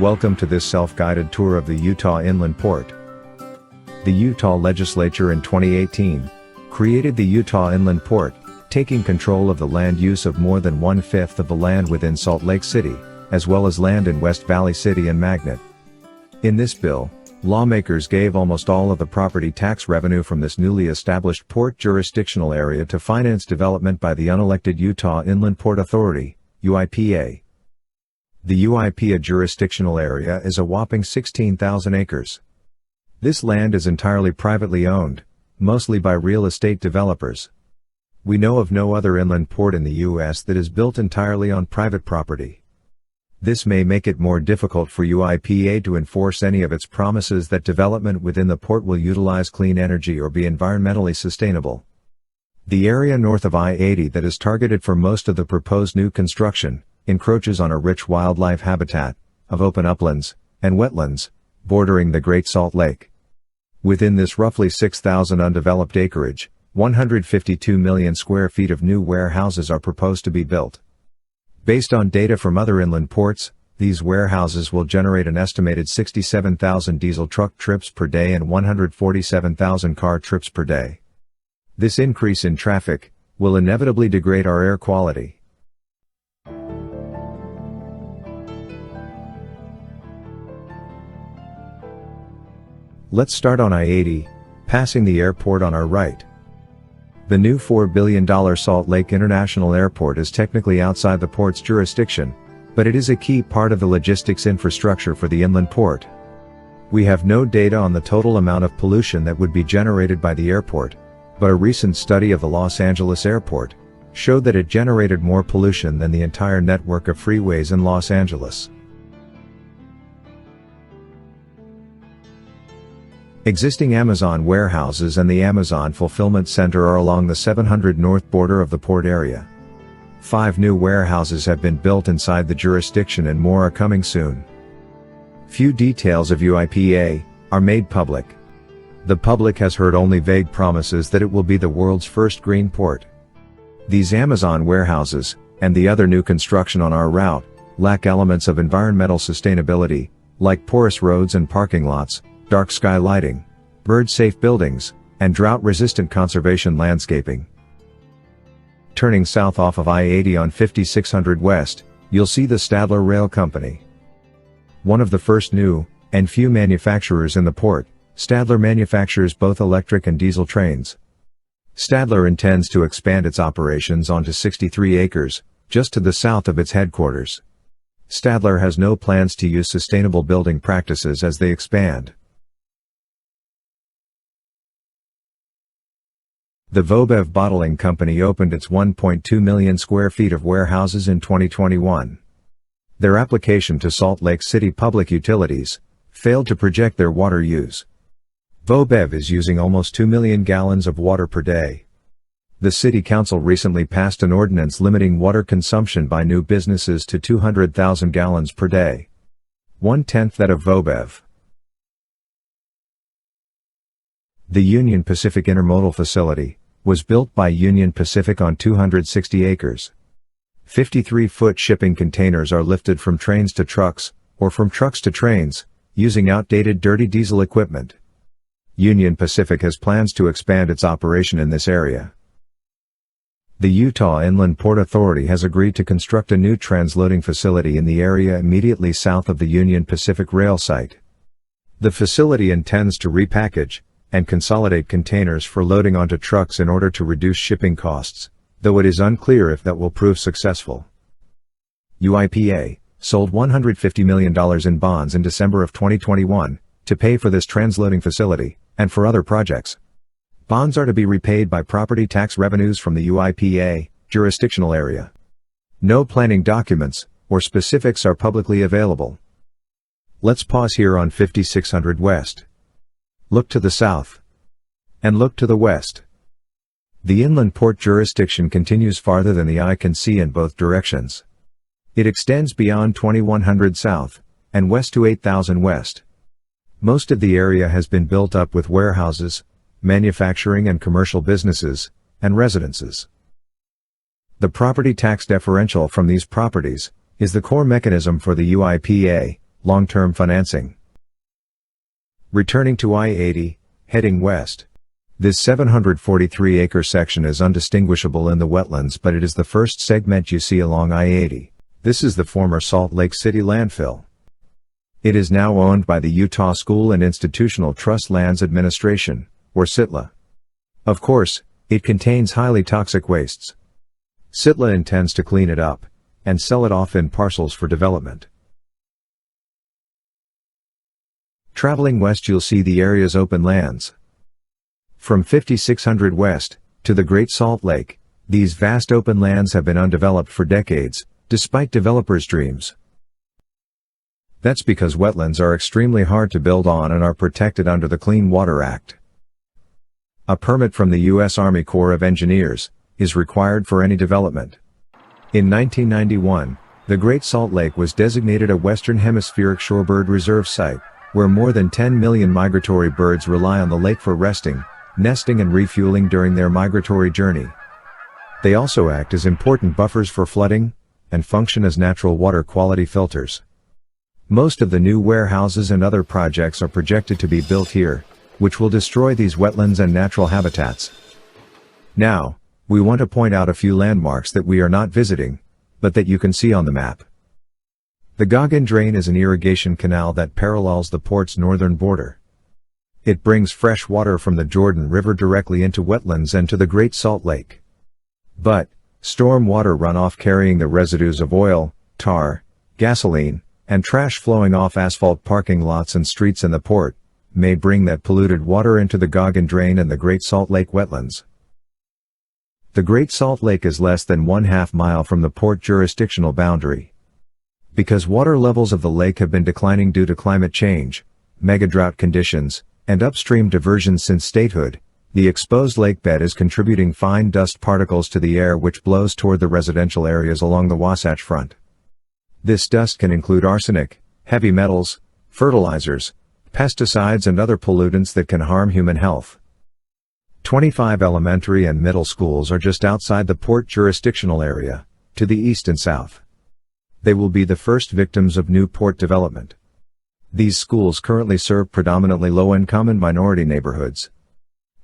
Welcome to this self-guided tour of the Utah Inland Port. The Utah Legislature in 2018 created the Utah Inland Port, taking control of the land use of more than 1/5 of the land within Salt Lake City, as well as land in West Valley City and Magnet. In this bill, lawmakers gave almost all of the property tax revenue from this newly established port jurisdictional area to finance development by the unelected Utah Inland Port Authority, UIPA. The UIPA jurisdictional area is a whopping 16,000 acres. This land is entirely privately owned, mostly by real estate developers. We know of no other inland port in the U.S. that is built entirely on private property. This may make it more difficult for UIPA to enforce any of its promises that development within the port will utilize clean energy or be environmentally sustainable. The area north of I-80 that is targeted for most of the proposed new construction encroaches on a rich wildlife habitat of open uplands and wetlands bordering the Great Salt Lake. Within this roughly 6,000 undeveloped acreage, 152 million square feet of new warehouses are proposed to be built. Based on data from other inland ports, these warehouses will generate an estimated 67,000 diesel truck trips per day and 147,000 car trips per day. This increase in traffic will inevitably degrade our air quality. Let's start on I-80, passing the airport on our right. The new $4 billion Salt Lake International Airport is technically outside the port's jurisdiction, but it is a key part of the logistics infrastructure for the inland port. We have no data on the total amount of pollution that would be generated by the airport, but a recent study of the Los Angeles airport showed that it generated more pollution than the entire network of freeways in Los Angeles. Existing Amazon warehouses and the Amazon Fulfillment Center are along the 700 north border of the port area. 5 new warehouses have been built inside the jurisdiction and more are coming soon. Few details of UIPA are made public. The public has heard only vague promises that it will be the world's first green port. These Amazon warehouses, and the other new construction on our route, lack elements of environmental sustainability, like porous roads and parking lots, dark sky lighting, bird-safe buildings, and drought-resistant conservation landscaping. Turning south off of I-80 on 5600 West, you'll see the Stadler Rail Company. One of the first new, and few manufacturers in the port, Stadler manufactures both electric and diesel trains. Stadler intends to expand its operations onto 63 acres, just to the south of its headquarters. Stadler has no plans to use sustainable building practices as they expand. The Vobev Bottling Company opened its 1.2 million square feet of warehouses in 2021. Their application to Salt Lake City Public Utilities failed to project their water use. Vobev is using almost 2 million gallons of water per day. The City Council recently passed an ordinance limiting water consumption by new businesses to 200,000 gallons per day. 1/10 that of Vobev. The Union Pacific Intermodal Facility was built by Union Pacific on 260 acres. 53-foot shipping containers are lifted from trains to trucks, or from trucks to trains, using outdated dirty diesel equipment. Union Pacific has plans to expand its operation in this area. The Utah Inland Port Authority has agreed to construct a new transloading facility in the area immediately south of the Union Pacific rail site. The facility intends to repackage and consolidate containers for loading onto trucks in order to reduce shipping costs, though it is unclear if that will prove successful. UIPA sold $150 million in bonds in December of 2021 to pay for this transloading facility and for other projects. Bonds are to be repaid by property tax revenues from the UIPA jurisdictional area. No planning documents or specifics are publicly available. Let's pause here on 5600 West. Look to the south. And look to the west. The inland port jurisdiction continues farther than the eye can see in both directions. It extends beyond 2100 south, and west to 8000 west. Most of the area has been built up with warehouses, manufacturing and commercial businesses, and residences. The property tax differential from these properties is the core mechanism for the UIPA long-term financing. Returning to I-80, heading west. This 743-acre section is undistinguishable in the wetlands, but it is the first segment you see along I-80. This is the former Salt Lake City landfill. It is now owned by the Utah School and Institutional Trust Lands Administration, or SITLA. Of course, it contains highly toxic wastes. SITLA intends to clean it up and sell it off in parcels for development. Traveling west, you'll see the area's open lands. From 5600 west to the Great Salt Lake, these vast open lands have been undeveloped for decades, despite developers' dreams. That's because wetlands are extremely hard to build on and are protected under the Clean Water Act. A permit from the U.S. Army Corps of Engineers is required for any development. In 1991, the Great Salt Lake was designated a Western Hemispheric Shorebird Reserve Site, where more than 10 million migratory birds rely on the lake for resting, nesting and refueling during their migratory journey. They also act as important buffers for flooding, and function as natural water quality filters. Most of the new warehouses and other projects are projected to be built here, which will destroy these wetlands and natural habitats. Now, we want to point out a few landmarks that we are not visiting, but that you can see on the map. The Goggin Drain is an irrigation canal that parallels the port's northern border. It brings fresh water from the Jordan River directly into wetlands and to the Great Salt Lake. But, storm water runoff carrying the residues of oil, tar, gasoline, and trash flowing off asphalt parking lots and streets in the port may bring that polluted water into the Goggin Drain and the Great Salt Lake wetlands. The Great Salt Lake is less than 1/2 mile from the port jurisdictional boundary. Because water levels of the lake have been declining due to climate change, megadrought conditions, and upstream diversions since statehood, the exposed lake bed is contributing fine dust particles to the air which blows toward the residential areas along the Wasatch Front. This dust can include arsenic, heavy metals, fertilizers, pesticides and other pollutants that can harm human health. 25 elementary and middle schools are just outside the port jurisdictional area, to the east and south. They will be the first victims of new port development. These schools currently serve predominantly low-income and minority neighborhoods.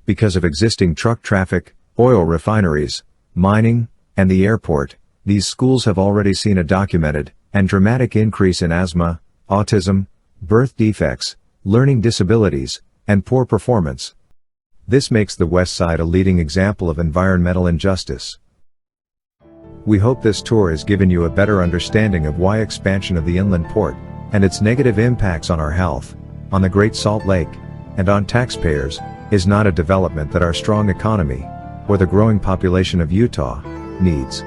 Because of existing truck traffic, oil refineries, mining, and the airport, these schools have already seen a documented and dramatic increase in asthma, autism, birth defects, learning disabilities, and poor performance. This makes the West Side a leading example of environmental injustice. We hope this tour has given you a better understanding of why expansion of the inland port and its negative impacts on our health, on the Great Salt Lake, and on taxpayers, is not a development that our strong economy, or the growing population of Utah, needs.